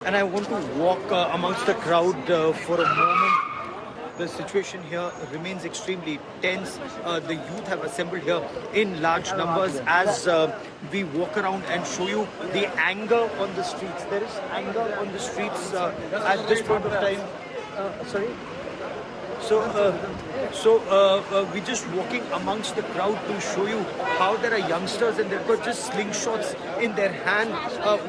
And I want to walk amongst the crowd for a moment. The situation here remains extremely tense. The youth have assembled here in large numbers as we walk around and show you the anger on the streets. There is anger on the streets at this point of time. Sorry? We're just walking amongst the crowd to show you how there are youngsters and they've got just slingshots in their hand.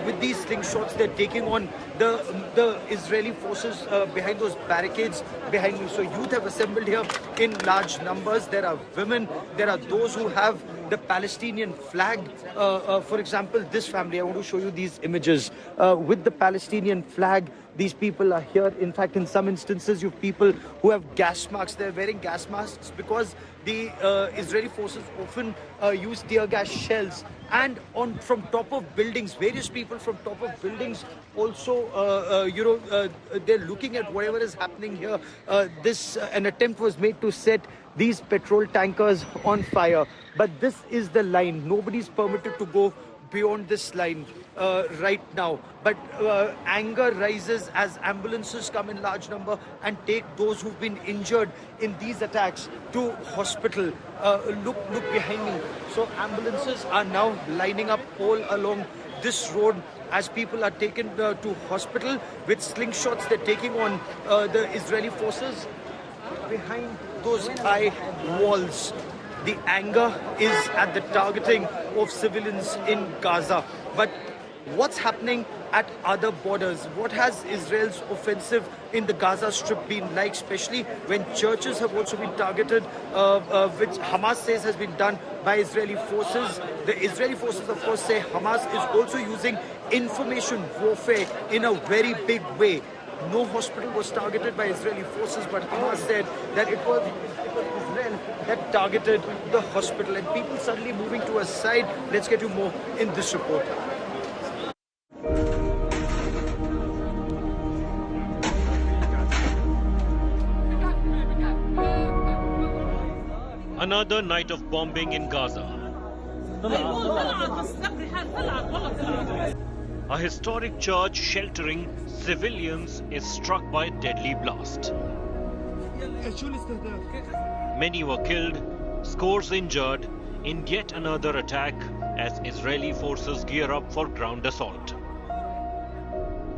With these slingshots, they're taking on the Israeli forces behind those barricades behind me. So youth have assembled here in large numbers. There are women. There are those who have the Palestinian flag. For example, this family, I want to show you these images with the Palestinian flag. These people are here. In fact, in some instances, you have people who have gas masks. They're wearing gas masks because the Israeli forces often use tear gas shells. And from top of buildings, various people from top of buildings also, they're looking at whatever is happening here. An attempt was made to set these petrol tankers on fire. But this is the line. Nobody's permitted to go beyond this line right now. But anger rises as ambulances come in large number and take those who've been injured in these attacks to hospital. Look behind me. So ambulances are now lining up all along this road as people are taken to hospital with slingshots. They're taking on the Israeli forces behind those high walls. The anger is at the targeting of civilians in Gaza. But what's happening at other borders? What has Israel's offensive in the Gaza Strip been like, especially when churches have also been targeted, which Hamas says has been done by Israeli forces? The Israeli forces, of course, say Hamas is also using information warfare in a very big way. No hospital was targeted by Israeli forces, but Hamas said that it was Israel that targeted the hospital, and people suddenly moving to a side. Let's get you more in this report. Another night of bombing in Gaza. A historic church sheltering civilians is struck by a deadly blast. Many were killed, scores injured in yet another attack as Israeli forces gear up for ground assault.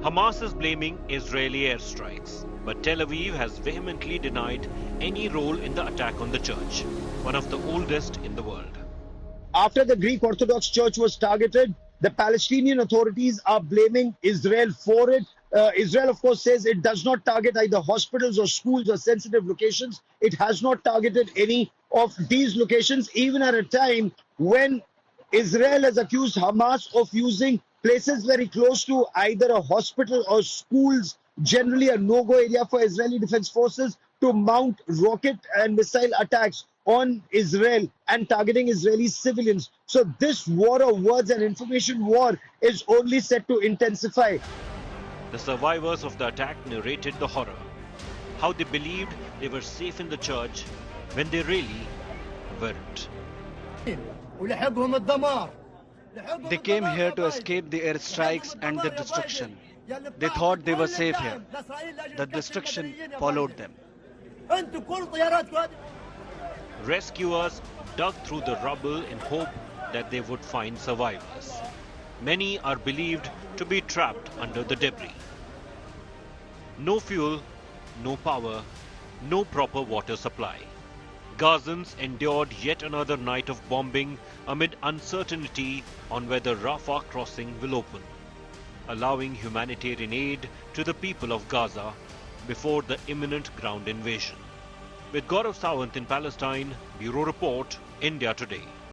Hamas is blaming Israeli airstrikes, but Tel Aviv has vehemently denied any role in the attack on the church, one of the oldest in the world. After the Greek Orthodox Church was targeted, the Palestinian authorities are blaming Israel for it. Israel, of course, says it does not target either hospitals or schools or sensitive locations. It has not targeted any of these locations, even at a time when Israel has accused Hamas of using places very close to either a hospital or schools, generally a no-go area for Israeli defense forces, to mount rocket and missile attacks on Israel and targeting Israeli civilians. So this war of words and information war is only set to intensify. The survivors of the attack narrated the horror, how they believed they were safe in the church when they really weren't. They came here to escape the airstrikes and the destruction. They thought they were safe here. The destruction followed them. Rescuers dug through the rubble in hope that they would find survivors. Many are believed to be trapped under the debris. No fuel, no power, no proper water supply. Gazans endured yet another night of bombing amid uncertainty on whether Rafah crossing will open, allowing humanitarian aid to the people of Gaza before the imminent ground invasion. With Gaurav Sawant in Palestine, Bureau Report, India Today.